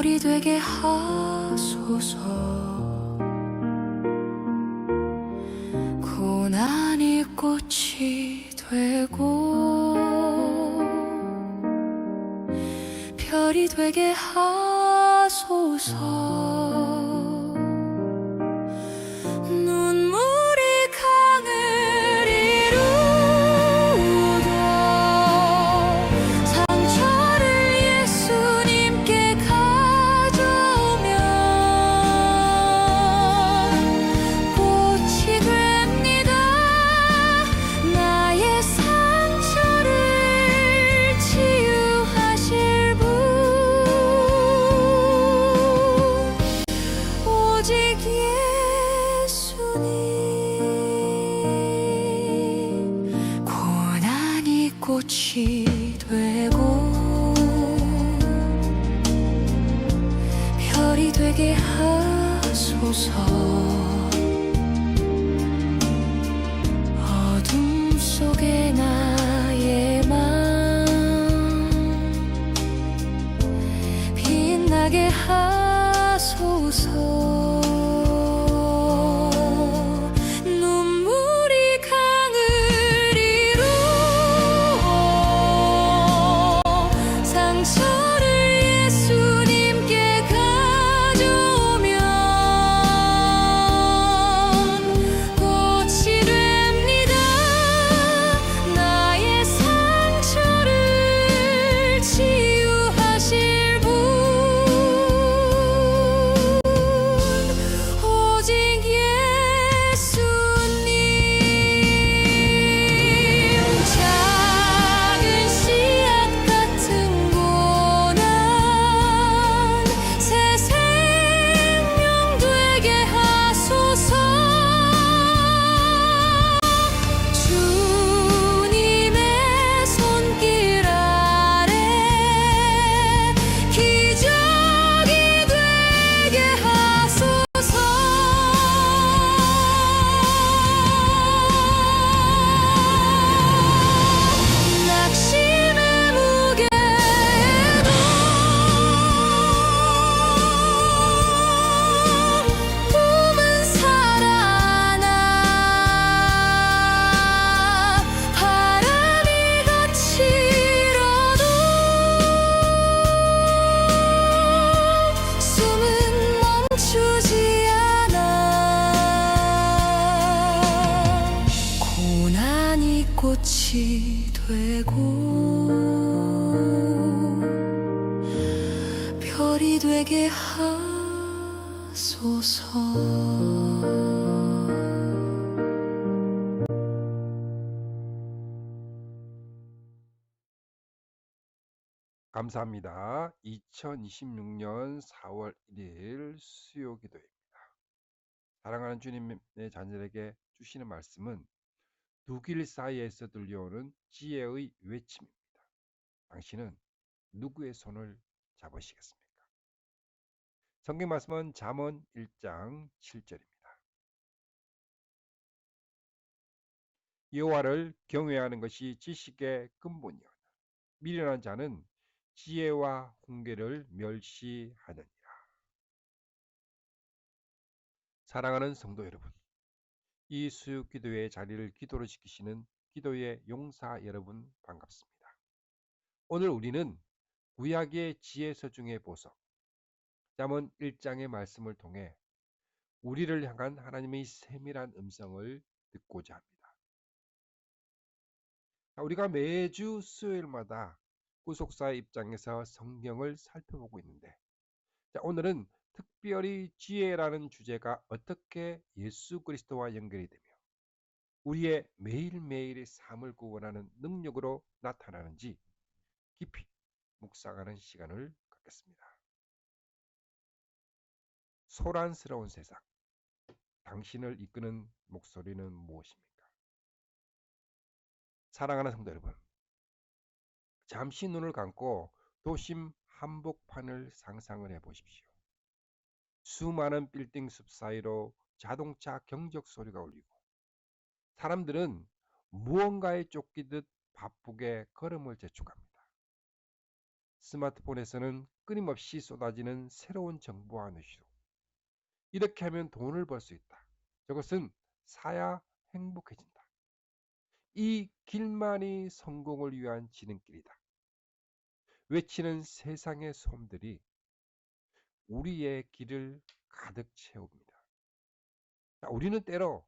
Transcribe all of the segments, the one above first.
별이 되게 하소서. 고난이 꽃이 되고 별이 되게 하소서. 눈물이 강을 이루고 상처를 예수님께 가져오면 꽃이 됩니다. 나의 상처를 치유하실 분, 오직 예수님. 고난이 꽃이 되고 별이 되게 하소서. 어둠 속에 나의 맘 빛나게 하소서. 눈물이 강을 이루어 상처를 예수님께 가져오면 꽃이 됩니다. 나의 상처를 치유하실 분, 오직 예수님. 작은 씨앗 같은 고난 새 생명 되게 하소서. 주님의 손길 아래 기적이 되게 하소서. 낙심의 무게도 꿈은 살아나 바람이 거칠어도 숨은 멈추지 않아. 고난이 꽃이 되고 별이 되게 하소서. 감사합니다. 2026년 4월 1일 수요 기도입니다. 사랑하는 주님의 자녀에게 주시는 말씀은 두 길 사이에서 들려오는 지혜의 외침입니다. 당신은 누구의 손을 잡으시겠습니까? 성경 말씀은 잠언 1장 7절입니다. 여호와를 경외하는 것이 지식의 근본이요 미련한 자는 지혜와 훈계를 멸시하느니라. 사랑하는 성도 여러분, 이 수요 기도의 자리를 기도로 지키시는 기도의 용사 여러분 반갑습니다. 오늘 우리는 구약의 지혜서 중의 보석 잠언 1장의 말씀을 통해 우리를 향한 하나님의 세밀한 음성을 듣고자 합니다. 우리가 매주 수요일마다 구속사의 입장에서 성경을 살펴보고 있는데, 오늘은 특별히 지혜라는 주제가 어떻게 예수 그리스도와 연결이 되며 우리의 매일매일의 삶을 구원하는 능력으로 나타나는지 깊이 묵상하는 시간을 갖겠습니다. 소란스러운 세상, 당신을 이끄는 목소리는 무엇입니까? 사랑하는 성도 여러분, 잠시 눈을 감고 도심 한복판을 상상을 해보십시오. 수많은 빌딩 숲 사이로 자동차 경적 소리가 울리고 사람들은 무언가에 쫓기듯 바쁘게 걸음을 재촉합니다. 스마트폰에서는 끊임없이 쏟아지는 새로운 정보와 뉴스. 이렇게 하면 돈을 벌 수 있다. 저것은 사야 행복해진다. 이 길만이 성공을 위한 지름길이다. 외치는 세상의 소음들이 우리의 길을 가득 채웁니다. 우리는 때로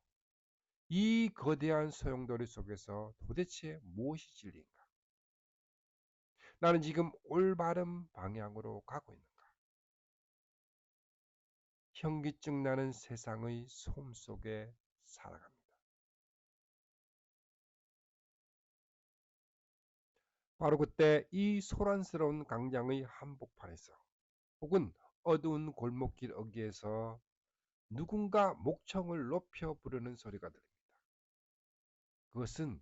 이 거대한 소용돌이 속에서 도대체 무엇이 진리인가? 나는 지금 올바른 방향으로 가고 있는가? 현기증 나는 세상의 소음 속에 살아갑니다. 바로 그때 이 소란스러운 광장의 한복판에서 혹은 어두운 골목길 어귀에서 누군가 목청을 높여 부르는 소리가 들립니다. 그것은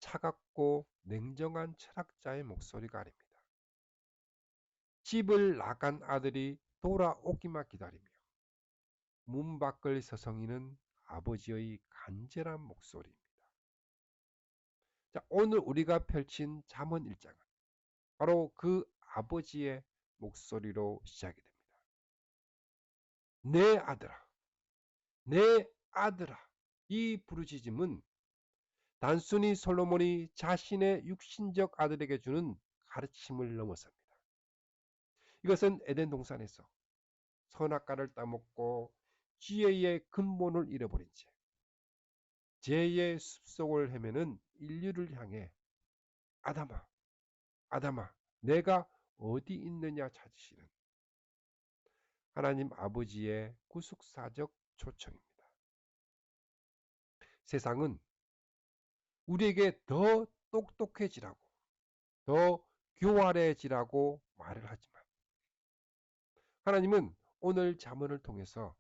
차갑고 냉정한 철학자의 목소리가 아닙니다. 집을 나간 아들이 돌아오기만 기다리며 문 밖을 서성이는 아버지의 간절한 목소리입니다. 자, 오늘 우리가 펼친 잠언 1장은 바로 그 아버지의 목소리로 시작이 됩니다. 내 아들아, 내 아들아. 이 부르짖음은 단순히 솔로몬이 자신의 육신적 아들에게 주는 가르침을 넘어섭니다. 이것은 에덴 동산에서 선악과를 따먹고 지혜의 근본을 잃어버린 채 죄의 숲속을 헤매는 인류를 향해 아담아, 아담아, 내가 어디 있느냐 찾으시는 하나님 아버지의 구속사적 초청입니다. 세상은 우리에게 더 똑똑해지라고, 더 교활해지라고 말을 하지만 하나님은 오늘 잠언을 통해서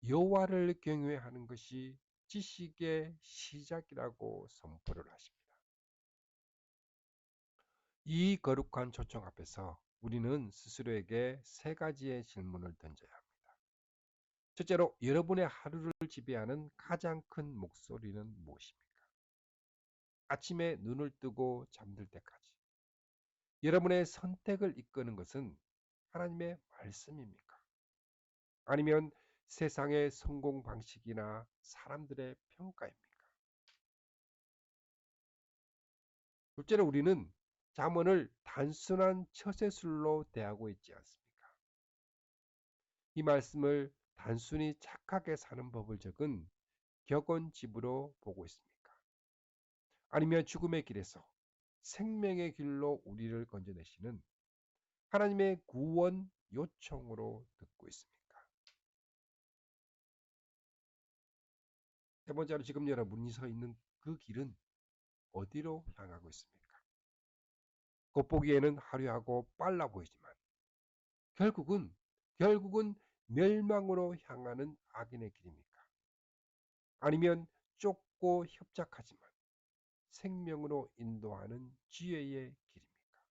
여호와를 경외하는 것이 지식의 시작이라고 선포를 하십니다. 이 거룩한 초청 앞에서 우리는 스스로에게 세 가지의 질문을 던져야 합니다. 첫째로, 여러분의 하루를 지배하는 가장 큰 목소리는 무엇입니까? 아침에 눈을 뜨고 잠들 때까지 여러분의 선택을 이끄는 것은 하나님의 말씀입니까? 아니면 세상의 성공 방식이나 사람들의 평가입니까? 둘째로, 우리는 잠언을 단순한 처세술로 대하고 있지 않습니까? 이 말씀을 단순히 착하게 사는 법을 적은 격언집으로 보고 있습니까? 아니면 죽음의 길에서 생명의 길로 우리를 건져내시는 하나님의 구원 요청으로 듣고 있습니까? 세 번째로, 지금 여러분이 서 있는 그 길은 어디로 향하고 있습니까? 겉보기에는 화려하고 빨라 보이지만 결국은 멸망으로 향하는 악인의 길입니까? 아니면 좁고 협착하지만 생명으로 인도하는 지혜의 길입니까?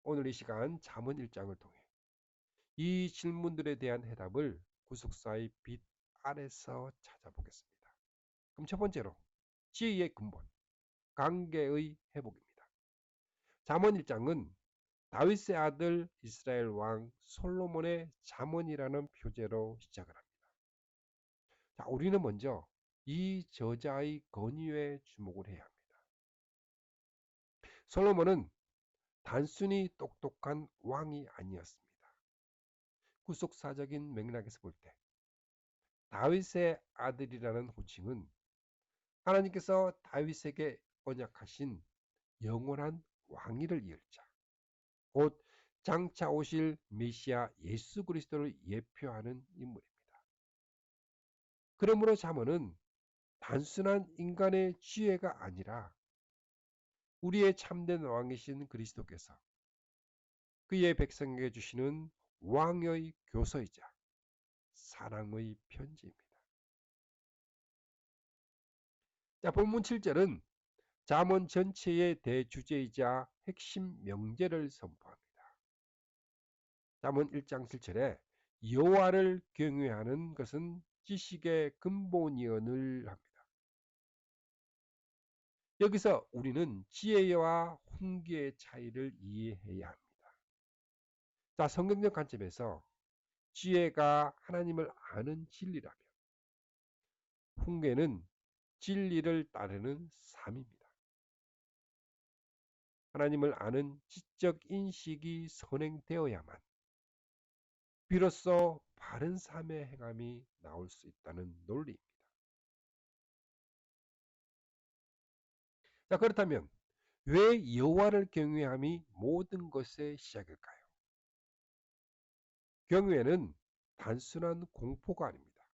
오늘 이 시간 잠언 1장을 통해 이 질문들에 대한 해답을 구속사의 빛 아래서 찾아보겠습니다. 그럼 첫 번째로, 지혜의 근본, 관계의 회복입니다. 잠언 1장은 다윗의 아들 이스라엘 왕 솔로몬의 잠언이라는 표제로 시작을 합니다. 자, 우리는 먼저 이 저자의 권위에 주목을 해야 합니다. 솔로몬은 단순히 똑똑한 왕이 아니었습니다. 구속사적인 맥락에서 볼 때 다윗의 아들이라는 호칭은 하나님께서 다윗에게 언약하신 영원한 왕위를 이을 자, 곧 장차 오실 메시아 예수 그리스도를 예표하는 인물입니다. 그러므로 잠언은 단순한 인간의 지혜가 아니라 우리의 참된 왕이신 그리스도께서 그의 백성에게 주시는 왕의 교서이자 사랑의 편지입니다. 자, 본문 7절은 잠언 전체의 대주제이자 핵심 명제를 선포합니다. 잠언 1장 7절에 여호와를 경외하는 것은 지식의 근본이언을 합니다. 여기서 우리는 지혜와 훈계의 차이를 이해해야 합니다. 자, 성경적 관점에서 지혜가 하나님을 아는 진리라면 훈계는 진리를 따르는 삶입니다. 하나님을 아는 지적 인식이 선행되어야만 비로소 바른 삶의 행함이 나올 수 있다는 논리입니다. 자, 그렇다면 왜 여호와를 경외함이 모든 것의 시작일까요? 경외는 단순한 공포가 아닙니다.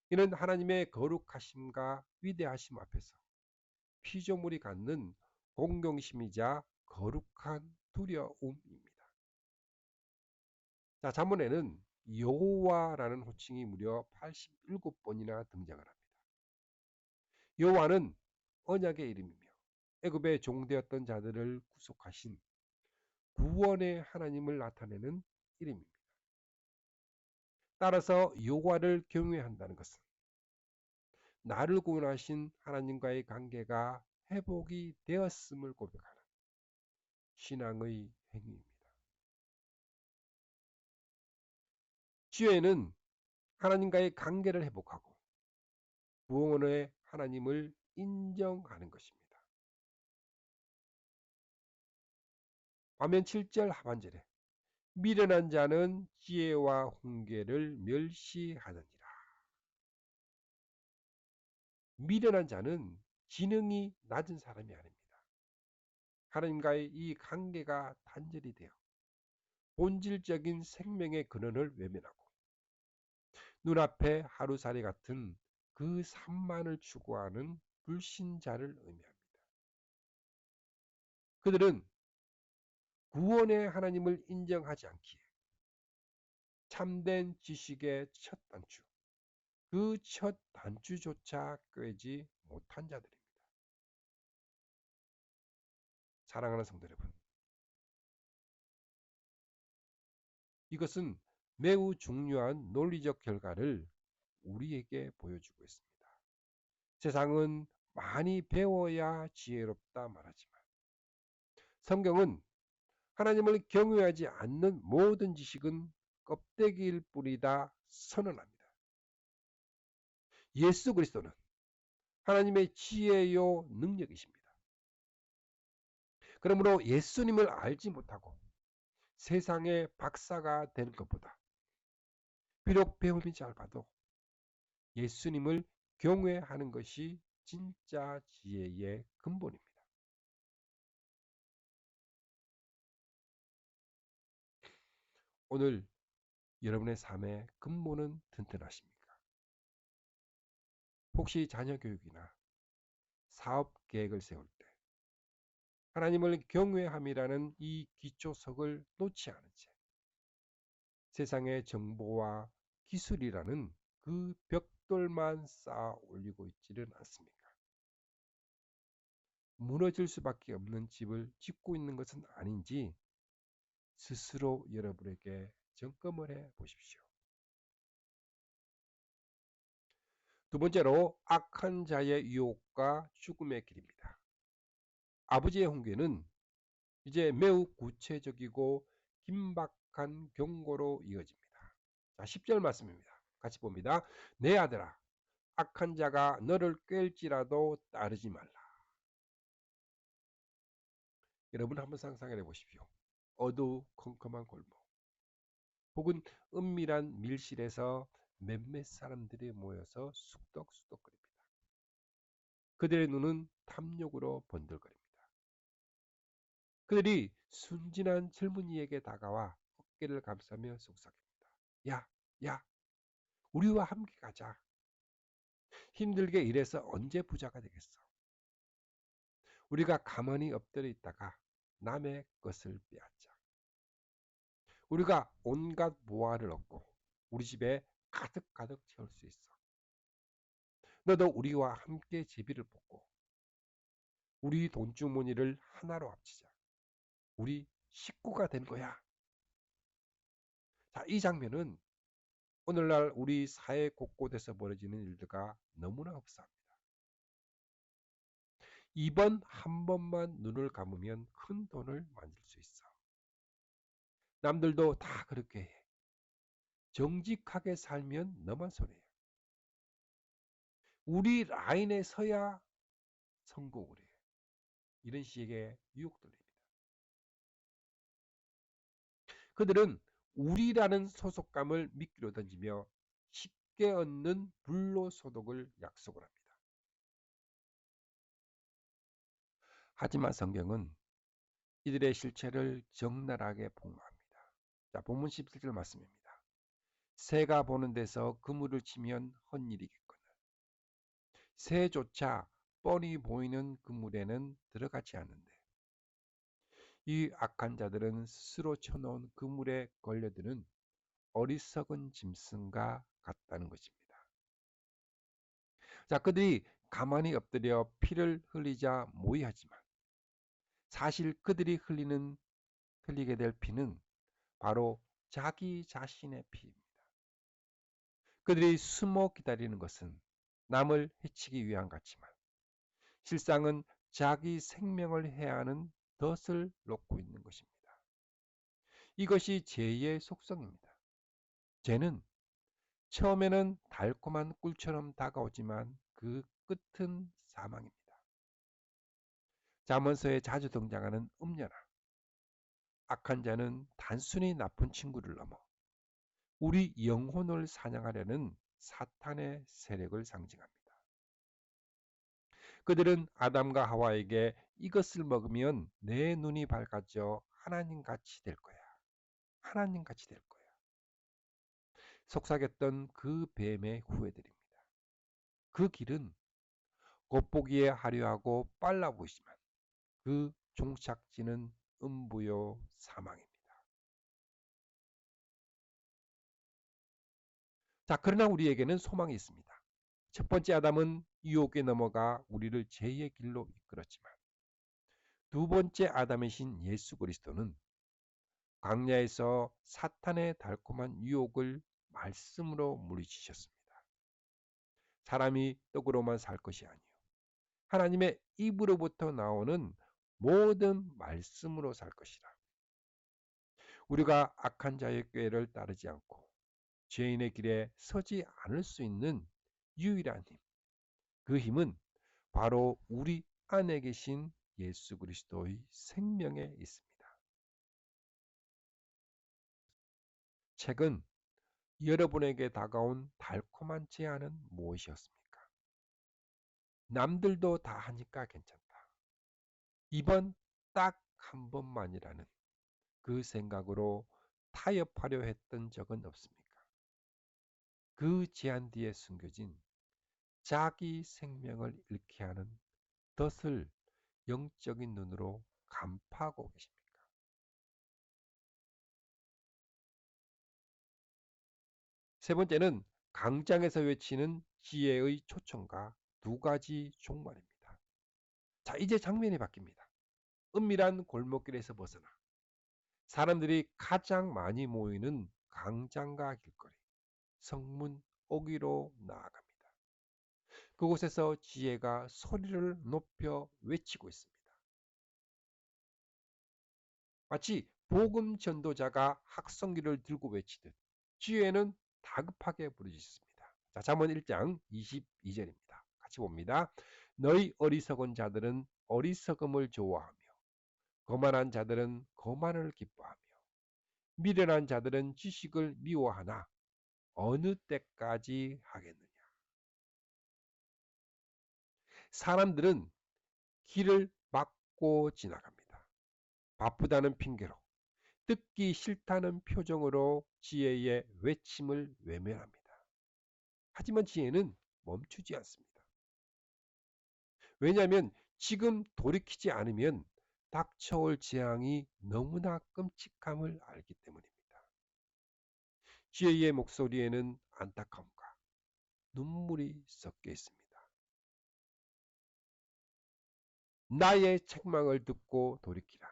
이는 하나님의 거룩하심과 위대하심 앞에서 피조물이 갖는 공경심이자 거룩한 두려움입니다. 자, 잠언에는 여호와라는 호칭이 무려 87번이나 등장을 합니다. 여호와는 언약의 이름이며 애굽의 종되었던 자들을 구속하신 구원의 하나님을 나타내는 이름입니다. 따라서 여호와를 경외한다는 것은 나를 구원하신 하나님과의 관계가 회복이 되었음을 고백하는 신앙의 행위입니다. 지혜는 하나님과의 관계를 회복하고 구원의 하나님을 인정하는 것입니다. 반면 7절 하반절에 미련한 자는 지혜와 훈계를 멸시하느니라. 미련한 자는 지능이 낮은 사람이 아닙니다. 하나님과의 이 관계가 단절이 되어 본질적인 생명의 근원을 외면하고 눈앞에 하루살이 같은 그 삶만을 추구하는 불신자를 의미합니다. 그들은 구원의 하나님을 인정하지 않기에 참된 지식의 첫 단추, 그 첫 단추조차 꿰지 못한 자들입니다. 사랑하는 성도 여러분, 이것은 매우 중요한 논리적 결과를 우리에게 보여주고 있습니다. 세상은 많이 배워야 지혜롭다 말하지만 성경은 하나님을 경외하지 않는 모든 지식은 껍데기일 뿐이다 선언합니다. 예수 그리스도는 하나님의 지혜요 능력이십니다. 그러므로 예수님을 알지 못하고 세상의 박사가 되는 것보다 비록 배움이 짧아도 예수님을 경외하는 것이 진짜 지혜의 근본입니다. 오늘 여러분의 삶의 근본은 튼튼하십니까? 혹시 자녀 교육이나 사업 계획을 세울 때 하나님을 경외함이라는 이 기초석을 놓지 않은 채 세상의 정보와 기술이라는 그 벽돌만 쌓아 올리고 있지는 않습니까? 무너질 수밖에 없는 집을 짓고 있는 것은 아닌지 스스로 여러분에게 점검을 해 보십시오. 두 번째로 악한 자의 유혹과 죽음의 길입니다. 아버지의 훈계는 이제 매우 구체적이고 긴박한 경고로 이어집니다. 자, 10절 말씀입니다. 같이 봅니다. 내 아들아, 악한 자가 너를 꿰일지라도 따르지 말라. 여러분 한번 상상해 보십시오. 어두컴컴한 골목 혹은 은밀한 밀실에서 몇몇 사람들이 모여서 쑥덕쑥덕거립니다. 그들의 눈은 탐욕으로 번들거립니다. 그들이 순진한 젊은이에게 다가와 어깨를 감싸며 속삭입니다. 야, 야, 우리와 함께 가자. 힘들게 일해서 언제 부자가 되겠어? 우리가 가만히 엎드려 있다가 남의 것을 빼앗자. 우리가 온갖 보화를 얻고 우리 집에 가득가득 채울 수 있어. 너도 우리와 함께 제비를 뽑고 우리 돈주머니를 하나로 합치자. 우리 식구가 된 거야. 자, 이 장면은 오늘날 우리 사회 곳곳에서 벌어지는 일들과 너무나 흡사합니다. 이번 한 번만 눈을 감으면 큰 돈을 만들 수 있어. 남들도 다 그렇게 해. 정직하게 살면 너만 손해야. 우리 라인에 서야 성공을 해. 이런 식의 유혹들입니다. 그들은 우리라는 소속감을 미끼로 던지며 쉽게 얻는 불로소득을 약속을 합니다. 하지만 성경은 이들의 실체를 적나라하게 폭로합니다. 자, 본문 17절 말씀입니다. 새가 보는 데서 그물을 치면 헛일이겠거늘 새조차 뻔히 보이는 그물에는 들어가지 않는데 이 악한 자들은 스스로 쳐놓은 그물에 걸려드는 어리석은 짐승과 같다는 것입니다. 자, 그들이 가만히 엎드려 피를 흘리자 모의하지만 사실 그들이 흘리게 될 피는 바로 자기 자신의 피입니다. 그들이 숨어 기다리는 것은 남을 해치기 위한 같지만 실상은 자기 생명을 해하는 덫을 놓고 있는 것입니다. 이것이 죄의 속성입니다. 죄는 처음에는 달콤한 꿀처럼 다가오지만 그 끝은 사망입니다. 잠언서에 자주 등장하는 음녀나 악한 자는 단순히 나쁜 친구를 넘어 우리 영혼을 사냥하려는 사탄의 세력을 상징합니다. 그들은 아담과 하와에게 이것을 먹으면 내 눈이 밝아져 하나님같이 될 거야. 하나님같이 될 거야. 속삭였던 그 뱀의 후예들입니다. 그 길은 겉보기에 화려하고 빨라 보이지만 그 종착지는 음부요 사망입니다. 자, 그러나 우리에게는 소망이 있습니다. 첫 번째 아담은 유혹에 넘어가 우리를 죄의 길로 이끌었지만 두 번째 아담이신 예수 그리스도는 광야에서 사탄의 달콤한 유혹을 말씀으로 물리치셨습니다. 사람이 떡으로만 살 것이 아니요 하나님의 입으로부터 나오는 모든 말씀으로 살 것이라. 우리가 악한 자의 꾀를 따르지 않고 죄인의 길에 서지 않을 수 있는 유일한 힘, 그 힘은 바로 우리 안에 계신 예수 그리스도의 생명에 있습니다. 최근 여러분에게 다가온 달콤한 제안은 무엇이었습니까? 남들도 다 하니까 괜찮다. 이번 딱 한 번만이라는 그 생각으로 타협하려 했던 적은 없습니까? 그 제안 뒤에 숨겨진 자기 생명을 잃게 하는 덫을 영적인 눈으로 간파하고 계십니까? 세 번째는 강장에서 외치는 지혜의 초청과 두 가지 종말입니다. 자, 이제 장면이 바뀝니다. 은밀한 골목길에서 벗어나 사람들이 가장 많이 모이는 강장과 길거리, 성문 오기로 나아갑니다. 그곳에서 지혜가 소리를 높여 외치고 있습니다. 마치 복음 전도자가 학성기를 들고 외치듯 지혜는 다급하게 부르짖습니다. 자, 잠언 1장 22절입니다. 같이 봅니다. 너희 어리석은 자들은 어리석음을 좋아하며 거만한 자들은 거만을 기뻐하며 미련한 자들은 지식을 미워하나 어느 때까지 하겠느냐. 사람들은 길을 막고 지나갑니다. 바쁘다는 핑계로 듣기 싫다는 표정으로 지혜의 외침을 외면합니다. 하지만 지혜는 멈추지 않습니다. 왜냐하면 지금 돌이키지 않으면 닥쳐올 재앙이 너무나 끔찍함을 알기 때문입니다. 지혜의 목소리에는 안타까움과 눈물이 섞여 있습니다. 나의 책망을 듣고 돌이키라.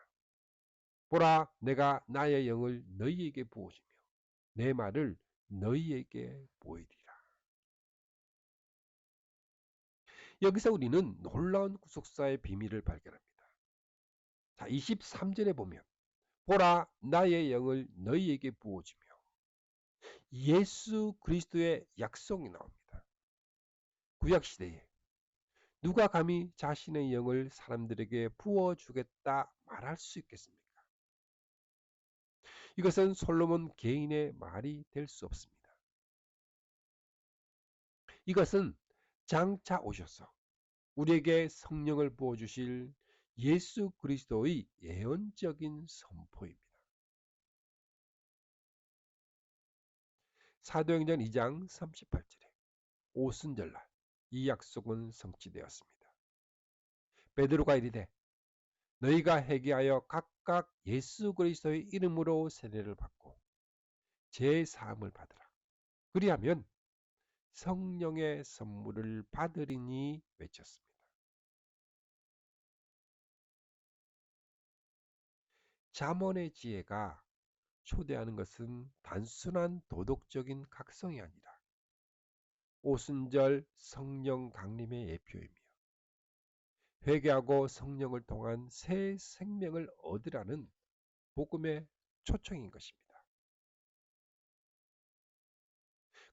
보라, 내가 나의 영을 너희에게 부어주며 내 말을 너희에게 보이리라. 여기서 우리는 놀라운 구속사의 비밀을 발견합니다. 자, 23절에 보면 보라 나의 영을 너희에게 부어주며 예수 그리스도의 약속이 나옵니다. 구약시대에 누가 감히 자신의 영을 사람들에게 부어주겠다 말할 수 있겠습니까? 이것은 솔로몬 개인의 말이 될 수 없습니다. 이것은 장차 오셔서 우리에게 성령을 부어주실 예수 그리스도의 예언적인 선포입니다. 사도행전 2장 38절에 오순절날 이 약속은 성취되었습니다. 베드로가 이르되 너희가 회개하여 각각 예수 그리스도의 이름으로 세례를 받고 제 사함을 받으라. 그리하면 성령의 선물을 받으리니 외쳤습니다. 잠언의 지혜가 초대하는 것은 단순한 도덕적인 각성이 아니라 오순절 성령 강림의 예표이며 회개하고 성령을 통한 새 생명을 얻으라는 복음의 초청인 것입니다.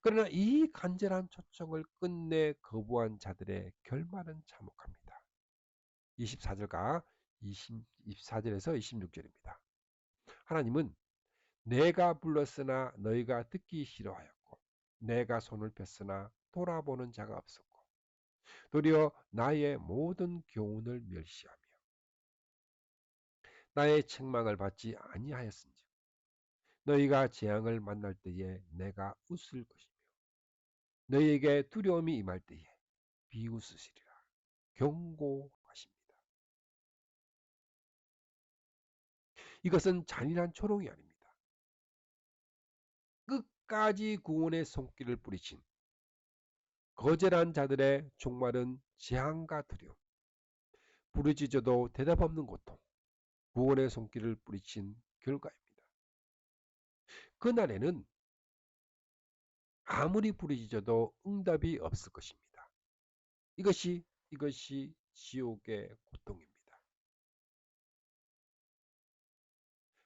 그러나 이 간절한 초청을 끝내 거부한 자들의 결말은 참혹합니다. 24절과 24절에서 26절입니다. 하나님은 내가 불렀으나 너희가 듣기 싫어하였고 내가 손을 폈으나 돌아보는 자가 없었고 도리어 나의 모든 교훈을 멸시하며 나의 책망을 받지 아니하였은즉 너희가 재앙을 만날 때에 내가 웃을 것이며 너희에게 두려움이 임할 때에 비웃으시리라 경고하십니다. 이것은 잔인한 조롱이 아닙니다. 끝까지 구원의 손길을 뿌리친 거절한 자들의 종말은 재앙과 두려움, 부르짖어도 대답 없는 고통, 구원의 손길을 뿌리친 결과입니다. 그날에는 아무리 부르짖어도 응답이 없을 것입니다. 이것이 지옥의 고통입니다.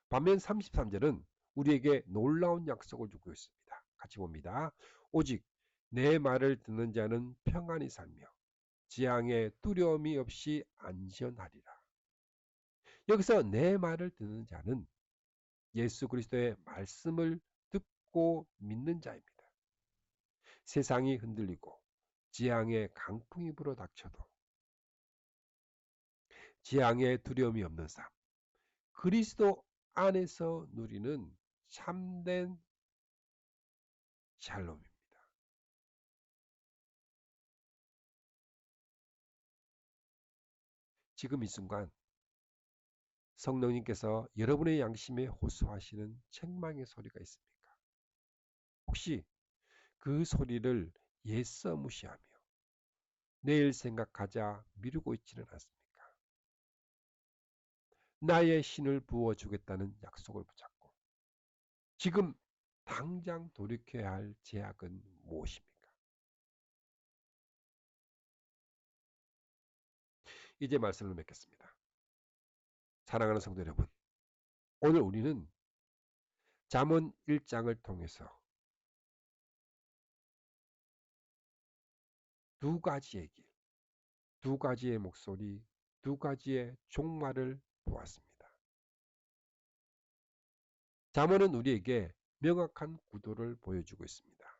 반면 33절은 우리에게 놀라운 약속을 주고 있습니다. 같이 봅니다. 오직 내 말을 듣는 자는 평안히 살며 재앙에 두려움이 없이 안전하리라. 여기서 내 말을 듣는 자는 예수 그리스도의 말씀을 듣고 믿는 자입니다. 세상이 흔들리고 재앙의 강풍이 불어 닥쳐도 재앙의 두려움이 없는 삶, 그리스도 안에서 누리는 참된 샬롬입니다. 지금 이 순간 성령님께서 여러분의 양심에 호소하시는 책망의 소리가 있습니까? 혹시 그 소리를 예서 무시하며 내일 생각하자 미루고 있지는 않습니까? 나의 신을 부어주겠다는 약속을 붙잡고 지금 당장 돌이켜야 할 제약은 무엇입니까? 이제 말씀을 맺겠습니다. 사랑하는 성도 여러분, 오늘 우리는 잠언 1장을 통해서 두 가지의 길, 두 가지의 목소리, 두 가지의 종말을 보았습니다. 잠언은 우리에게 명확한 구도를 보여주고 있습니다.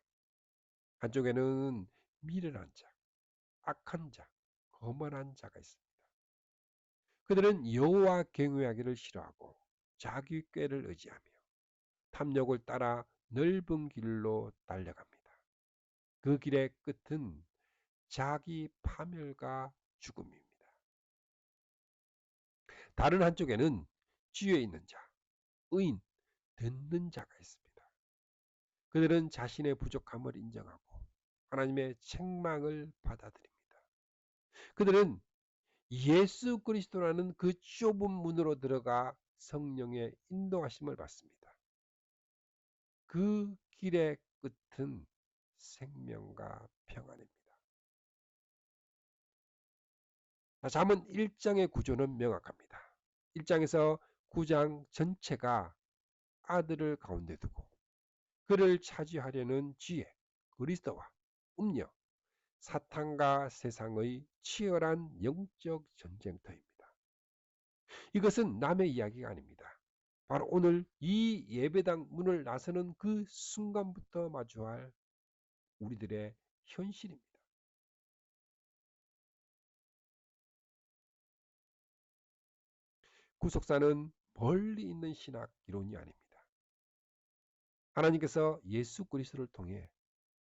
한쪽에는 미련한 자, 악한 자, 거만한 자가 있습니다. 그들은 여호와 경외하기를 싫어하고 자기 꾀를 의지하며 탐욕을 따라 넓은 길로 달려갑니다. 그 길의 끝은 자기 파멸과 죽음입니다. 다른 한쪽에는 지혜 있는 자, 의인, 듣는 자가 있습니다. 그들은 자신의 부족함을 인정하고 하나님의 책망을 받아들입니다. 그들은 예수 그리스도라는 그 좁은 문으로 들어가 성령의 인도하심을 받습니다. 그 길의 끝은 생명과 평안입니다. 잠언 1장의 구조는 명확합니다. 1장에서 9장 전체가 아들을 가운데 두고 그를 차지하려는 지혜, 그리스도와 음녀, 사탄과 세상의 치열한 영적 전쟁터입니다. 이것은 남의 이야기가 아닙니다. 바로 오늘 이 예배당 문을 나서는 그 순간부터 마주할 우리들의 현실입니다. 구속사는 멀리 있는 신학 이론이 아닙니다. 하나님께서 예수 그리스도를 통해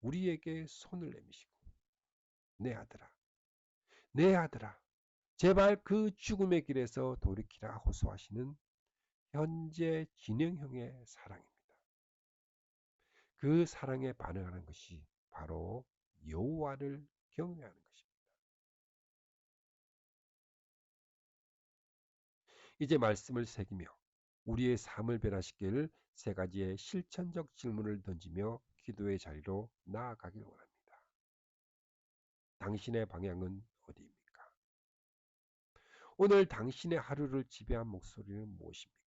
우리에게 손을 내미시고 내 아들아, 내 아들아, 제발 그 죽음의 길에서 돌이키라 호소하시는 현재 진행형의 사랑입니다. 그 사랑에 반응하는 것이 바로 여호와를 경외하는 것입니다. 이제 말씀을 새기며 우리의 삶을 변화시킬 세 가지의 실천적 질문을 던지며 기도의 자리로 나아가길 원합니다. 당신의 방향은 어디입니까? 오늘 당신의 하루를 지배한 목소리는 무엇입니까?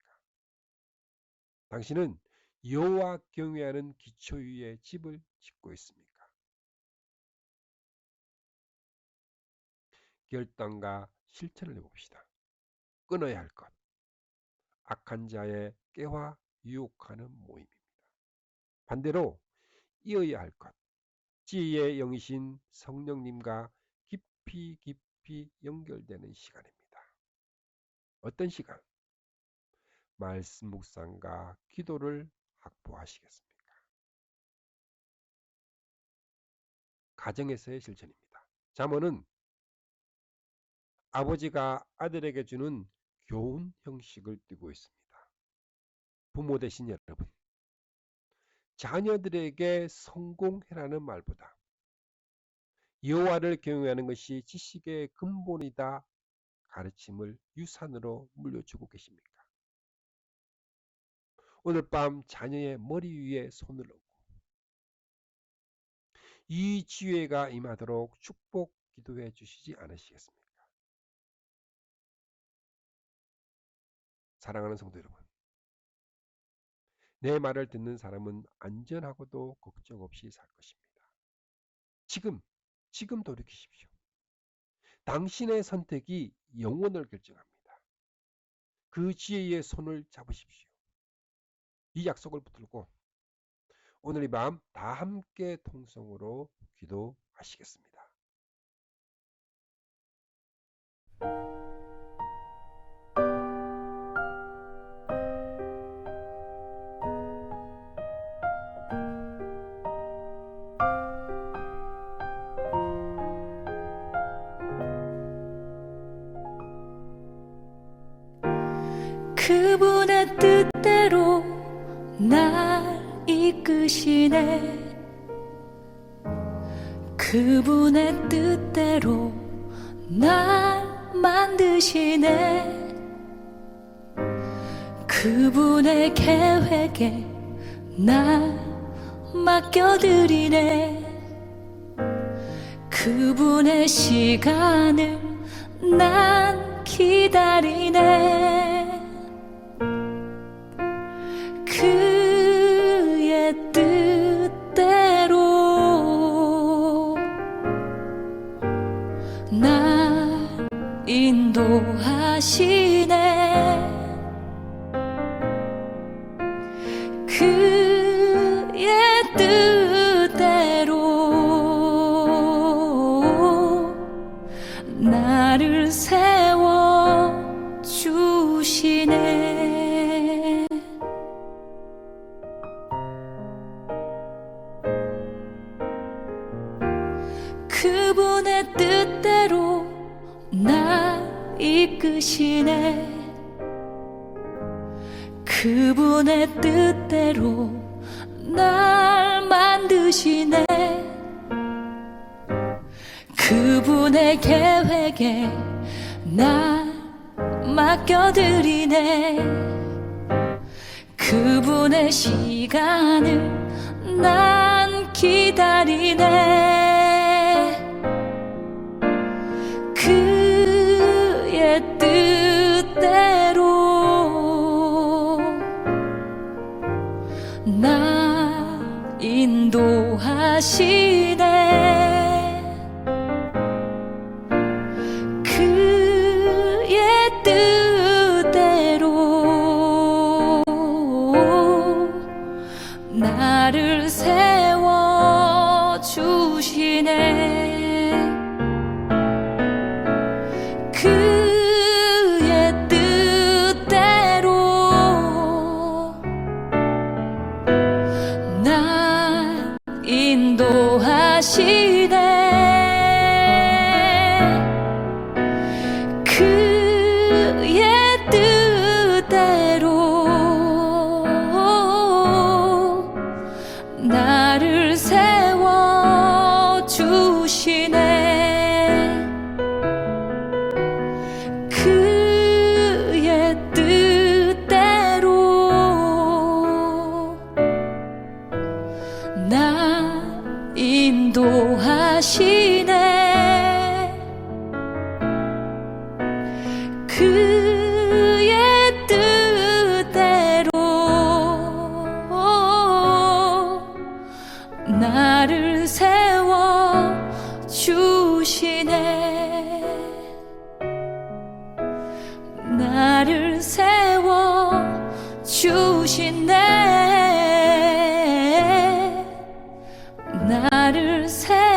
당신은 여호와 경외하는 기초 위에 집을 짓고 있습니까? 결단과 실천을 해봅시다. 끊어야 할 것, 악한 자의 깨와 유혹하는 모임입니다. 반대로 이어야 할 것, 지혜의 영이신 성령님과 깊이 연결되는 시간입니다. 어떤 시간? 말씀 묵상과 기도를 확보하시겠습니까? 가정에서의 실천입니다. 잠언은 아버지가 아들에게 주는 교훈 형식을 띠고 있습니다. 부모 되신 여러분, 자녀들에게 성공해라는 말보다 여호와를 경외하는 것이 지식의 근본이다 가르침을 유산으로 물려주고 계십니까? 오늘 밤 자녀의 머리 위에 손을 얹고 이 지혜가 임하도록 축복 기도해 주시지 않으시겠습니까? 사랑하는 성도 여러분, 내 말을 듣는 사람은 안전하고도 걱정 없이 살 것입니다. 지금 돌이키십시오. 당신의 선택이 영혼을 결정합니다. 그 지혜의 손을 잡으십시오. 이 약속을 붙들고 오늘 이 밤 다 함께 통성으로 기도하시겠습니다. 그분의 뜻대로 날 이끄시네. 그분의 뜻대로 날 만드시네. 그분의 계획에 날 맡겨드리네. 그분의 시간을 난 기다리네. 그의 뜻대로 날 인도하시네. 그의 뜻대로 나를 세워 주시네. 그분의 뜻대로 날 이끄시네. 그분의 뜻대로 날 만드시네. 그분의 계획에 날 맡겨드리네. 그분의 시간을 난 기다리네. 그의 그의 뜻대로 나 인도하시네. 그의 뜻대로 나를 세워주시네. 그의 뜻대로 날 인도하시네. 그의 뜻대로 나를 세워주시네. 그의 뜻대로 나 인도하시네. 그의 뜻대로 나를 세워주시네. 나를 세워주시네. 나를 세워주시네.